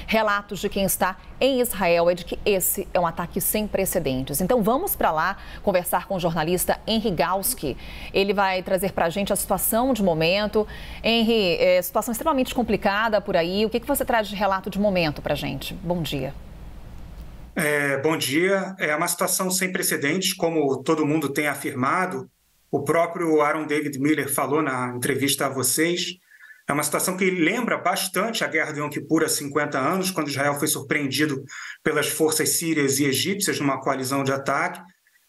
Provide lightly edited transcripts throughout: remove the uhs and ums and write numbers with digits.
relatos de quem está em Israel é de que esse é um ataque sem precedentes. Então vamos para lá conversar com o jornalista Henry Galski. Ele vai trazer para a gente a situação de momento. Henry, situação extremamente complicada por aí. O que você traz de relato de momento para a gente? Bom dia. Bom dia. É uma situação sem precedentes, como todo mundo tem afirmado. O próprio Aaron David Miller falou na entrevista a vocês. É uma situação que lembra bastante a Guerra de Yom Kippur há 50 anos, quando Israel foi surpreendido pelas forças sírias e egípcias numa coalizão de ataque.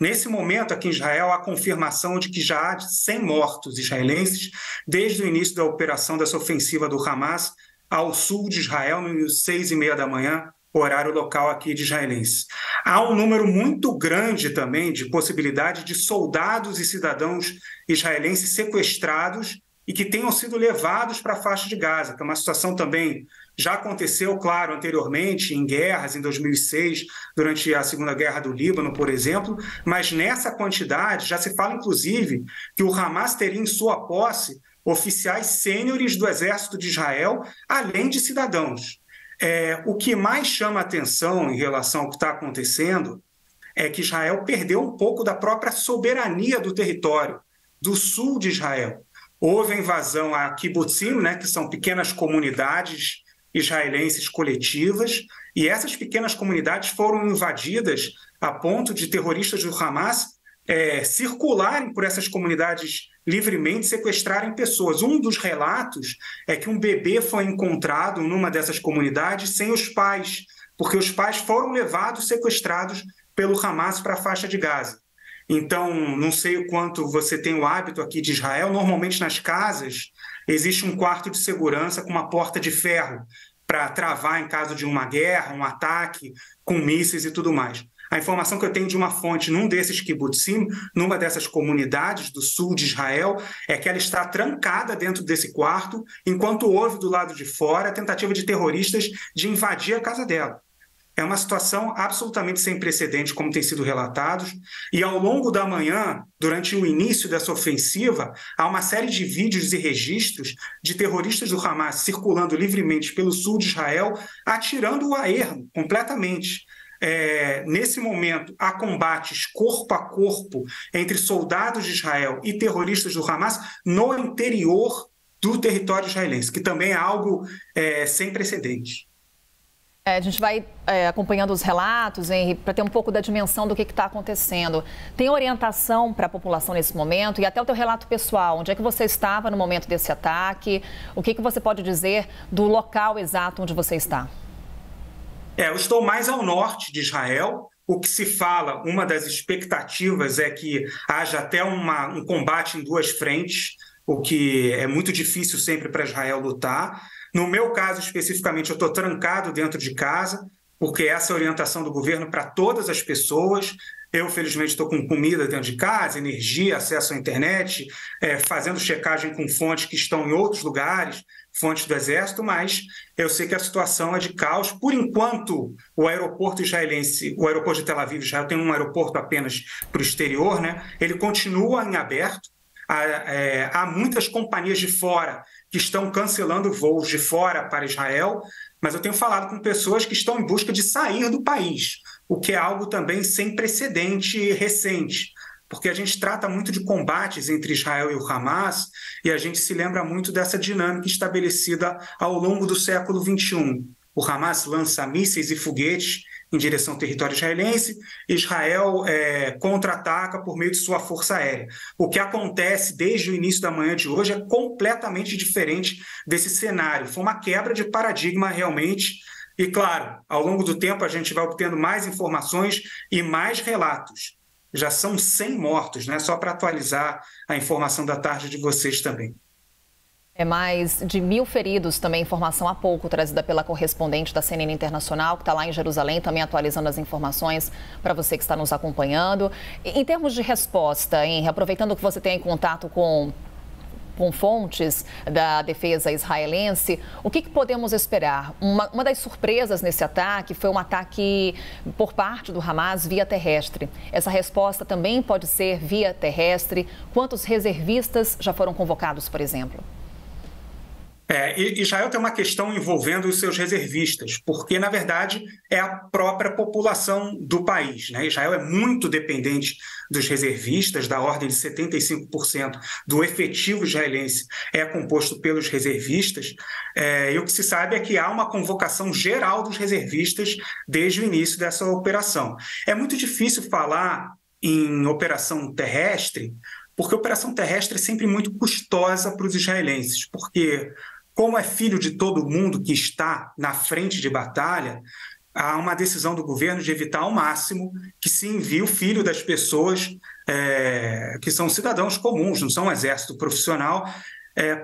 Nesse momento, aqui em Israel, há a confirmação de que já há 100 mortos israelenses desde o início da operação dessa ofensiva do Hamas ao sul de Israel, às 6h30 da manhã, horário local aqui de israelenses. Há um número muito grande também de possibilidade de soldados e cidadãos israelenses sequestrados e que tenham sido levados para a faixa de Gaza, que é uma situação também já aconteceu, claro, anteriormente em guerras, em 2006, durante a Segunda Guerra do Líbano, por exemplo, mas nessa quantidade já se fala, inclusive, que o Hamas teria em sua posse oficiais sêniores do Exército de Israel, além de cidadãos. O que mais chama a atenção em relação ao que está acontecendo é que Israel perdeu um pouco da própria soberania do território, do sul de Israel. Houve a invasão a kibbutzim, que são pequenas comunidades israelenses coletivas, e essas pequenas comunidades foram invadidas a ponto de terroristas do Hamas circularem por essas comunidades livremente, sequestrarem pessoas. Um dos relatos é que um bebê foi encontrado numa dessas comunidades sem os pais, porque os pais foram levados, sequestrados pelo Hamas para a faixa de Gaza. Então, não sei o quanto você tem o hábito aqui de Israel, normalmente nas casas existe um quarto de segurança com uma porta de ferro para travar em caso de uma guerra, um ataque, com mísseis e tudo mais. A informação que eu tenho de uma fonte num desses kibbutzim, numa dessas comunidades do sul de Israel, é que ela está trancada dentro desse quarto, enquanto houve do lado de fora a tentativa de terroristas de invadir a casa dela. É uma situação absolutamente sem precedentes, como tem sido relatado, e ao longo da manhã, durante o início dessa ofensiva, há uma série de vídeos e registros de terroristas do Hamas circulando livremente pelo sul de Israel, atirando a ermo completamente. Nesse momento, há combates corpo a corpo entre soldados de Israel e terroristas do Hamas no interior do território israelense, que também é algo sem precedentes. A gente vai acompanhando os relatos, Henry, para ter um pouco da dimensão do que está acontecendo. Tem orientação para a população nesse momento e até o teu relato pessoal. Onde é que você estava no momento desse ataque? O que você pode dizer do local exato onde você está? Eu estou mais ao norte de Israel. O que se fala, uma das expectativas é que haja até um combate em duas frentes, o que é muito difícil sempre para Israel lutar. No meu caso, especificamente, eu estou trancado dentro de casa, porque essa é a orientação do governo para todas as pessoas. Eu, felizmente, estou com comida dentro de casa, energia, acesso à internet, fazendo checagem com fontes que estão em outros lugares, fontes do Exército, mas eu sei que a situação é de caos. Por enquanto, o aeroporto israelense, o aeroporto de Tel Aviv, Israel tem um aeroporto apenas para o exterior, ele continua em aberto. Há muitas companhias de fora que estão cancelando voos de fora para Israel, mas eu tenho falado com pessoas que estão em busca de sair do país, o que é algo também sem precedente recente, porque a gente trata muito de combates entre Israel e o Hamas e a gente se lembra muito dessa dinâmica estabelecida ao longo do século XXI. O Hamas lança mísseis e foguetes em direção ao território israelense, Israel contra-ataca por meio de sua força aérea. O que acontece desde o início da manhã de hoje é completamente diferente desse cenário. Foi uma quebra de paradigma realmente. E, claro, ao longo do tempo a gente vai obtendo mais informações e mais relatos. Já são 100 mortos, só para atualizar a informação da tarde de vocês também. Mais de 1.000 feridos, também informação há pouco trazida pela correspondente da CNN Internacional, que está lá em Jerusalém, também atualizando as informações para você que está nos acompanhando. Em termos de resposta, Henry, aproveitando que você tem em contato com fontes da defesa israelense, o que podemos esperar? Uma das surpresas nesse ataque foi um ataque por parte do Hamas via terrestre. Essa resposta também pode ser via terrestre. Quantos reservistas já foram convocados, por exemplo? Israel tem uma questão envolvendo os seus reservistas, porque, na verdade, é a própria população do país, né? Israel é muito dependente dos reservistas, da ordem de 75% do efetivo israelense é composto pelos reservistas, e o que se sabe é que há uma convocação geral dos reservistas desde o início dessa operação. É muito difícil falar em operação terrestre, porque a operação terrestre é sempre muito custosa para os israelenses, porque como é filho de todo mundo que está na frente de batalha, há uma decisão do governo de evitar ao máximo que se envie o filho das pessoas que são cidadãos comuns, não são um exército profissional,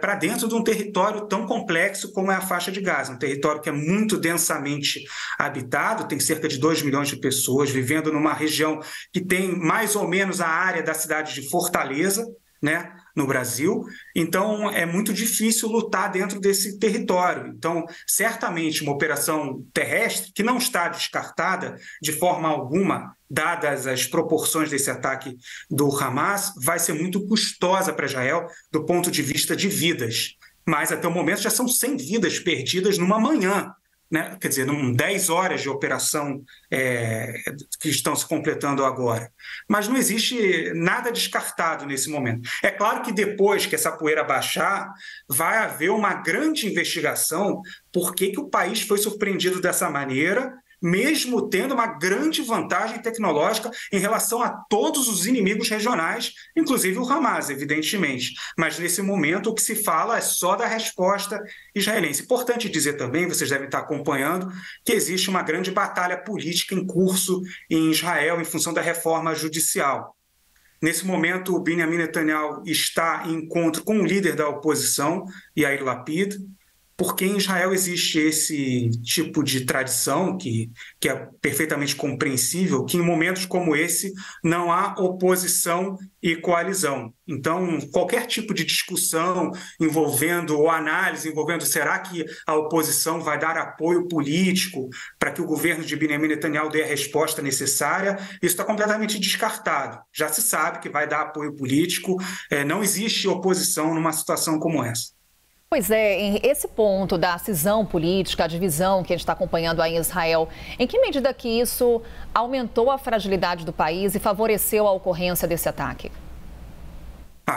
para dentro de um território tão complexo como é a faixa de Gaza, um território que é muito densamente habitado, tem cerca de 2 milhões de pessoas vivendo numa região que tem mais ou menos a área da cidade de Fortaleza, né, no Brasil. Então, é muito difícil lutar dentro desse território. Então, certamente, uma operação terrestre, que não está descartada de forma alguma, dadas as proporções desse ataque do Hamas, vai ser muito custosa para Israel do ponto de vista de vidas. Mas, até o momento, já são 100 vidas perdidas numa manhã, né? Quer dizer, 10 horas de operação que estão se completando agora. Mas não existe nada descartado nesse momento. É claro que depois que essa poeira baixar, vai haver uma grande investigação por que o país foi surpreendido dessa maneira, mesmo tendo uma grande vantagem tecnológica em relação a todos os inimigos regionais, inclusive o Hamas, evidentemente. Mas, nesse momento, o que se fala é só da resposta israelense. Importante dizer também, vocês devem estar acompanhando, que existe uma grande batalha política em curso em Israel em função da reforma judicial. Nesse momento, o Benjamin Netanyahu está em encontro com o líder da oposição, Yair Lapid, porque em Israel existe esse tipo de tradição que é perfeitamente compreensível, que em momentos como esse não há oposição e coalizão. Então, qualquer tipo de discussão envolvendo ou análise envolvendo será que a oposição vai dar apoio político para que o governo de Benjamin Netanyahu dê a resposta necessária, isso está completamente descartado. Já se sabe que vai dar apoio político, não existe oposição numa situação como essa. Pois é, esse ponto da cisão política, a divisão que a gente está acompanhando aí em Israel, em que medida que isso aumentou a fragilidade do país e favoreceu a ocorrência desse ataque?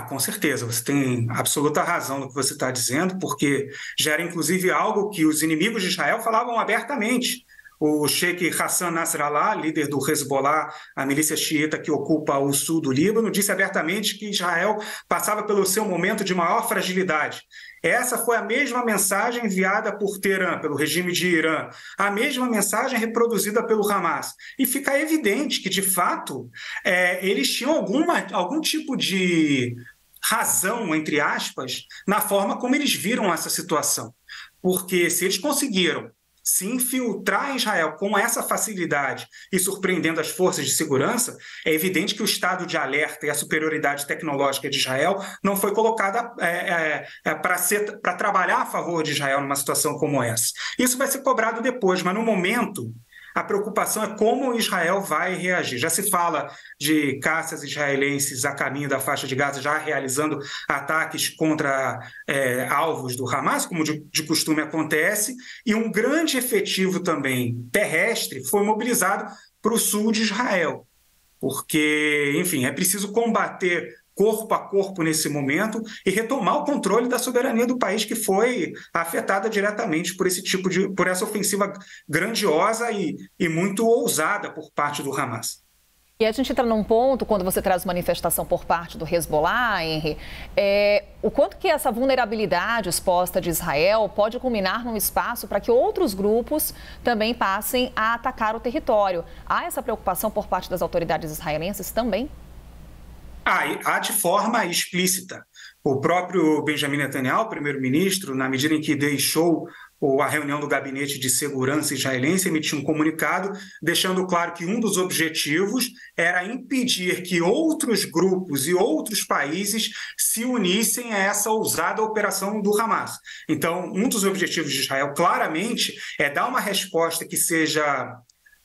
Com certeza, você tem absoluta razão no que você está dizendo, porque gera inclusive algo que os inimigos de Israel falavam abertamente. O Sheikh Hassan Nasrallah, líder do Hezbollah, a milícia xiita que ocupa o sul do Líbano, disse abertamente que Israel passava pelo seu momento de maior fragilidade. Essa foi a mesma mensagem enviada por Teherã, pelo regime de Irã, a mesma mensagem reproduzida pelo Hamas. E fica evidente que, de fato, eles tinham algum tipo de razão, entre aspas, na forma como eles viram essa situação. Porque se eles conseguiram se infiltrar em Israel com essa facilidade e surpreendendo as forças de segurança, é evidente que o estado de alerta e a superioridade tecnológica de Israel não foi colocada para trabalhar a favor de Israel numa situação como essa. Isso vai ser cobrado depois, mas no momento a preocupação é como Israel vai reagir. Já se fala de caças israelenses a caminho da faixa de Gaza, já realizando ataques contra alvos do Hamas, como de costume acontece, e um grande efetivo também terrestre foi mobilizado para o sul de Israel, porque, enfim, é preciso combater corpo a corpo nesse momento e retomar o controle da soberania do país, que foi afetada diretamente por essa ofensiva grandiosa e muito ousada por parte do Hamas. E a gente entra num ponto, quando você traz manifestação por parte do Hezbollah, Henry, o quanto que essa vulnerabilidade exposta de Israel pode culminar num espaço para que outros grupos também passem a atacar o território. Há essa preocupação por parte das autoridades israelenses também? Há de forma explícita. O próprio Benjamin Netanyahu, primeiro-ministro, na medida em que deixou a reunião do Gabinete de Segurança israelense, emitiu um comunicado deixando claro que um dos objetivos era impedir que outros grupos e outros países se unissem a essa ousada operação do Hamas. Então, um dos objetivos de Israel, claramente, é dar uma resposta que seja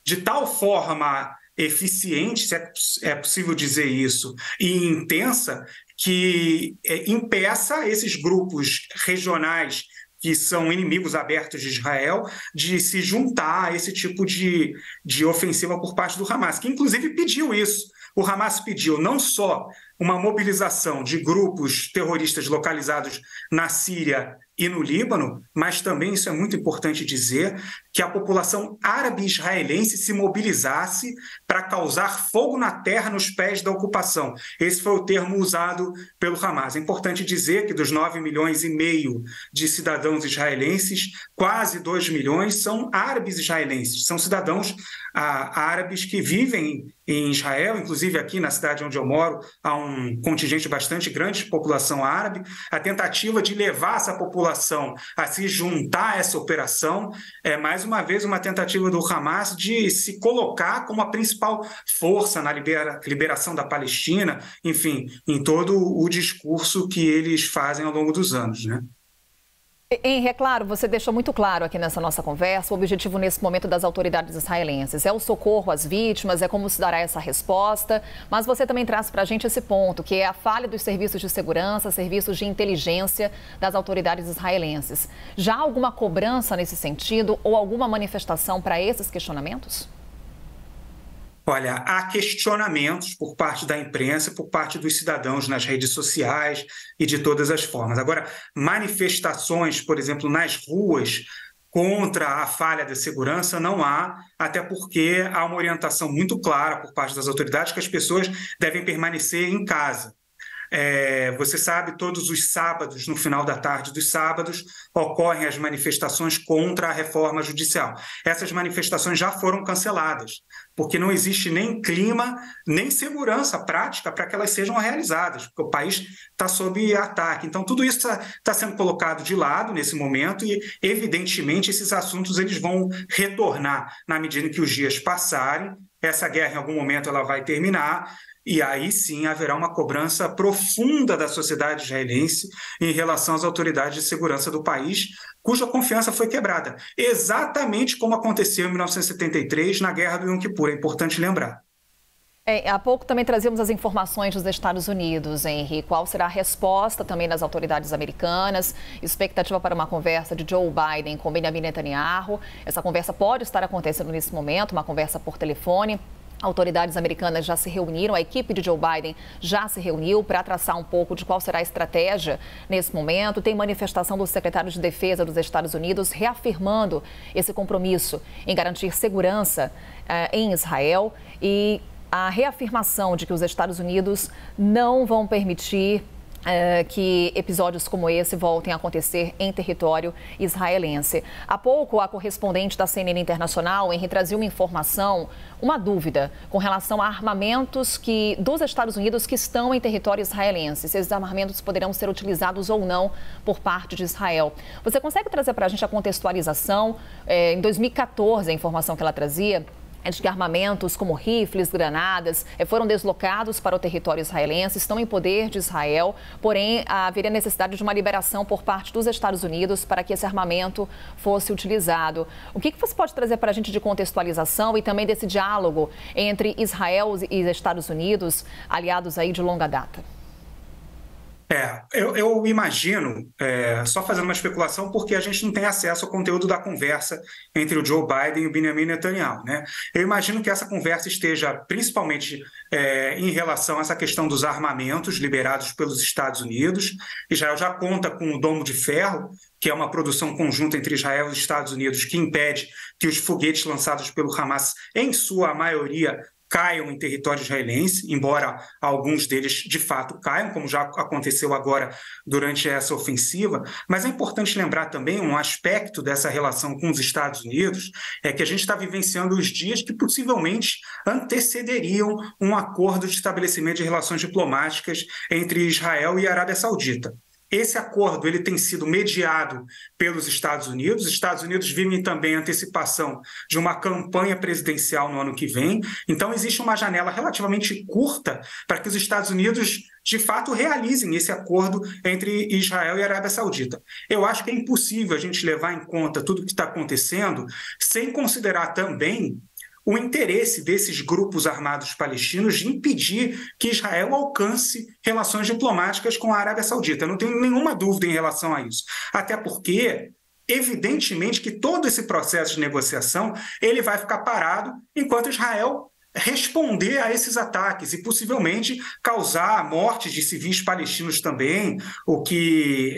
de tal forma eficiente, se é possível dizer isso, e intensa, que impeça esses grupos regionais que são inimigos abertos de Israel, de se juntar a esse tipo de ofensiva por parte do Hamas, que inclusive pediu isso. O Hamas pediu não só uma mobilização de grupos terroristas localizados na Síria e no Líbano, mas também, isso é muito importante dizer, que a população árabe israelense se mobilizasse para causar fogo na terra nos pés da ocupação. Esse foi o termo usado pelo Hamas. É importante dizer que dos 9,5 milhões de cidadãos israelenses, quase 2 milhões são árabes israelenses, são cidadãos árabes que vivem em Israel, inclusive aqui na cidade onde eu moro, há um contingente bastante grande de população árabe. A tentativa de levar essa população a se juntar a essa operação é, mais uma vez, uma tentativa do Hamas de se colocar como a principal força na liberação da Palestina, enfim, em todo o discurso que eles fazem ao longo dos anos, né? Henri, é claro, você deixou muito claro aqui nessa nossa conversa o objetivo nesse momento das autoridades israelenses. É o socorro às vítimas, é como se dará essa resposta, mas você também traz para a gente esse ponto, que é a falha dos serviços de segurança, serviços de inteligência das autoridades israelenses. Já há alguma cobrança nesse sentido ou alguma manifestação para esses questionamentos? Olha, há questionamentos por parte da imprensa, por parte dos cidadãos nas redes sociais e de todas as formas. Agora, manifestações, por exemplo, nas ruas contra a falha da segurança não há, até porque há uma orientação muito clara por parte das autoridades que as pessoas devem permanecer em casa. Você sabe, todos os sábados, no final da tarde dos sábados, ocorrem as manifestações contra a reforma judicial. Essas manifestações já foram canceladas, porque não existe nem clima, nem segurança prática para que elas sejam realizadas, porque o país está sob ataque. Então, tudo isso está sendo colocado de lado nesse momento e, evidentemente, esses assuntos eles vão retornar na medida em que os dias passarem. Essa guerra, em algum momento, ela vai terminar. E aí sim haverá uma cobrança profunda da sociedade israelense em relação às autoridades de segurança do país, cuja confiança foi quebrada, exatamente como aconteceu em 1973 na Guerra do Yom Kippur, é importante lembrar. Há pouco também trazíamos as informações dos Estados Unidos, Henri. Qual será a resposta também das autoridades americanas? Expectativa para uma conversa de Joe Biden com Benjamin Netanyahu. Essa conversa pode estar acontecendo nesse momento, uma conversa por telefone. Autoridades americanas já se reuniram, a equipe de Joe Biden já se reuniu para traçar um pouco de qual será a estratégia nesse momento. Tem manifestação do secretário de Defesa dos Estados Unidos reafirmando esse compromisso em garantir segurança em Israel e a reafirmação de que os Estados Unidos não vão permitir que episódios como esse voltem a acontecer em território israelense. Há pouco, a correspondente da CNN Internacional, Henri, trazia uma informação, uma dúvida com relação a armamentos dos Estados Unidos que estão em território israelense. Se esses armamentos poderão ser utilizados ou não por parte de Israel. Você consegue trazer para a gente a contextualização? Em 2014, a informação que ela trazia é de que armamentos como rifles, granadas, foram deslocados para o território israelense, estão em poder de Israel, porém haveria necessidade de uma liberação por parte dos Estados Unidos para que esse armamento fosse utilizado. O que você pode trazer para a gente de contextualização e também desse diálogo entre Israel e Estados Unidos, aliados aí de longa data? Eu imagino, só fazendo uma especulação, porque a gente não tem acesso ao conteúdo da conversa entre o Joe Biden e o Benjamin Netanyahu, né? Eu imagino que essa conversa esteja principalmente em relação a essa questão dos armamentos liberados pelos Estados Unidos. Israel já conta com o Domo de Ferro, que é uma produção conjunta entre Israel e os Estados Unidos, que impede que os foguetes lançados pelo Hamas, em sua maioria, caiam em território israelense, embora alguns deles de fato caiam, como já aconteceu agora durante essa ofensiva. Mas é importante lembrar também um aspecto dessa relação com os Estados Unidos, é que a gente está vivenciando os dias que possivelmente antecederiam um acordo de estabelecimento de relações diplomáticas entre Israel e a Arábia Saudita. Esse acordo ele tem sido mediado pelos Estados Unidos. Os Estados Unidos vivem também a antecipação de uma campanha presidencial no ano que vem. Então, existe uma janela relativamente curta para que os Estados Unidos, de fato, realizem esse acordo entre Israel e a Arábia Saudita. Eu acho que é impossível a gente levar em conta tudo o que está acontecendo sem considerar também o interesse desses grupos armados palestinos de impedir que Israel alcance relações diplomáticas com a Arábia Saudita. Eu não tenho nenhuma dúvida em relação a isso. Até porque, evidentemente, que todo esse processo de negociação ele vai ficar parado enquanto Israel responder a esses ataques e possivelmente causar mortes de civis palestinos também, o que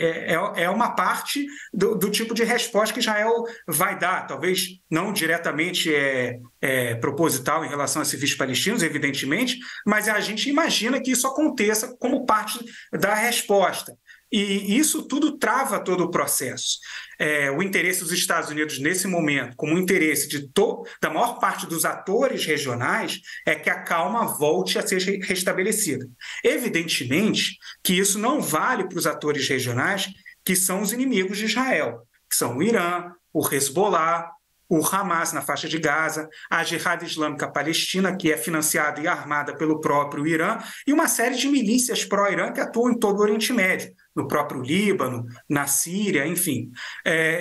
é uma parte do tipo de resposta que Israel vai dar, talvez não diretamente proposital em relação a civis palestinos, evidentemente, mas a gente imagina que isso aconteça como parte da resposta. E isso tudo trava todo o processo. O interesse dos Estados Unidos, nesse momento, como o interesse da maior parte dos atores regionais, é que a calma volte a ser restabelecida. Evidentemente que isso não vale para os atores regionais, que são os inimigos de Israel, que são o Irã, o Hezbollah, o Hamas na faixa de Gaza, a Jihad Islâmica Palestina, que é financiada e armada pelo próprio Irã, e uma série de milícias pró-Irã que atuam em todo o Oriente Médio, no próprio Líbano, na Síria, enfim.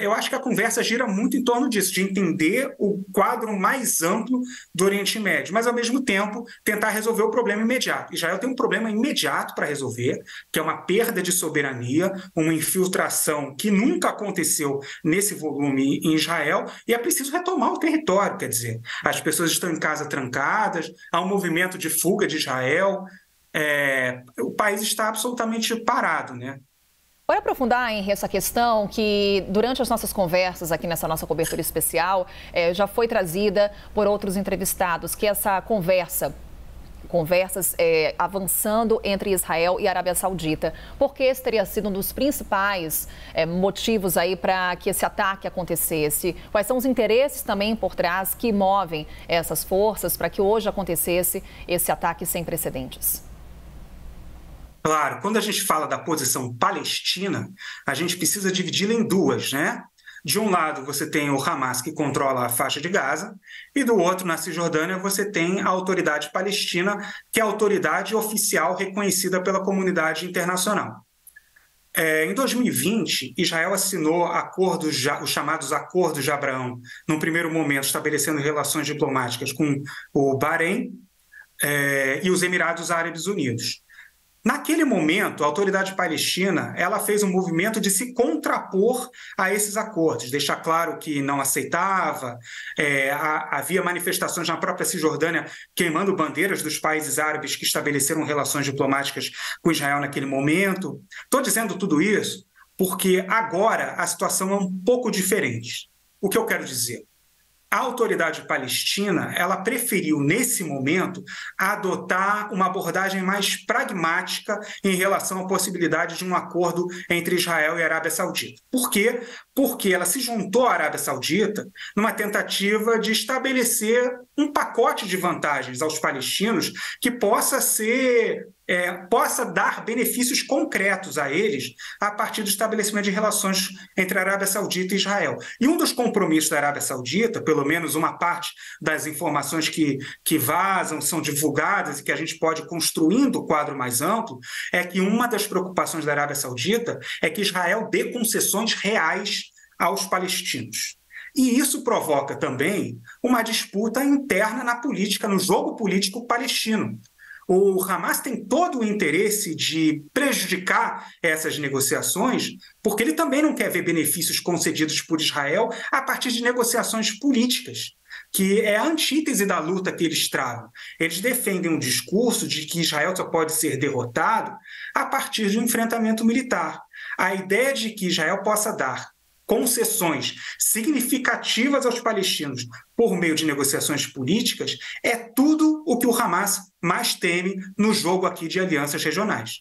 Eu acho que a conversa gira muito em torno disso, de entender o quadro mais amplo do Oriente Médio, mas, ao mesmo tempo, tentar resolver o problema imediato. Israel tem um problema imediato para resolver, que é uma perda de soberania, uma infiltração que nunca aconteceu nesse volume em Israel, e é preciso retomar o território, quer dizer, as pessoas estão em casa trancadas, há um movimento de fuga de Israel, o país está absolutamente parado, né? Pode aprofundar, Henry, essa questão que, durante as nossas conversas aqui nessa nossa cobertura especial, já foi trazida por outros entrevistados, que essa conversas avançando entre Israel e Arábia Saudita, porque esse teria sido um dos principais motivos aí para que esse ataque acontecesse. Quais são os interesses também por trás que movem essas forças para que hoje acontecesse esse ataque sem precedentes? Claro, quando a gente fala da posição palestina, a gente precisa dividi-la em duas, né? De um lado, você tem o Hamas, que controla a faixa de Gaza, e do outro, na Cisjordânia, você tem a Autoridade Palestina, que é a autoridade oficial reconhecida pela comunidade internacional. Em 2020, Israel assinou os chamados Acordos de Abraão, num primeiro momento estabelecendo relações diplomáticas com o Bahrein e os Emirados Árabes Unidos. Naquele momento, a autoridade palestina ela fez um movimento de se contrapor a esses acordos, deixar claro que não aceitava, havia manifestações na própria Cisjordânia queimando bandeiras dos países árabes que estabeleceram relações diplomáticas com Israel naquele momento. Estou dizendo tudo isso porque agora a situação é um pouco diferente. O que eu quero dizer? A autoridade palestina, ela preferiu, nesse momento, adotar uma abordagem mais pragmática em relação à possibilidade de um acordo entre Israel e a Arábia Saudita. Por quê? Porque ela se juntou à Arábia Saudita numa tentativa de estabelecer um pacote de vantagens aos palestinos que possa dar benefícios concretos a eles a partir do estabelecimento de relações entre a Arábia Saudita e Israel. E um dos compromissos da Arábia Saudita, pelo menos uma parte das informações que vazam, são divulgadas e que a gente pode construindo o quadro mais amplo, é que uma das preocupações da Arábia Saudita é que Israel dê concessões reais aos palestinos. E isso provoca também uma disputa interna na política, no jogo político palestino. O Hamas tem todo o interesse de prejudicar essas negociações, porque ele também não quer ver benefícios concedidos por Israel a partir de negociações políticas, que é a antítese da luta que eles travam. Eles defendem um discurso de que Israel só pode ser derrotado a partir de um enfrentamento militar. A ideia de que Israel possa dar concessões significativas aos palestinos por meio de negociações políticas é tudo o que o Hamas mais teme no jogo aqui de alianças regionais.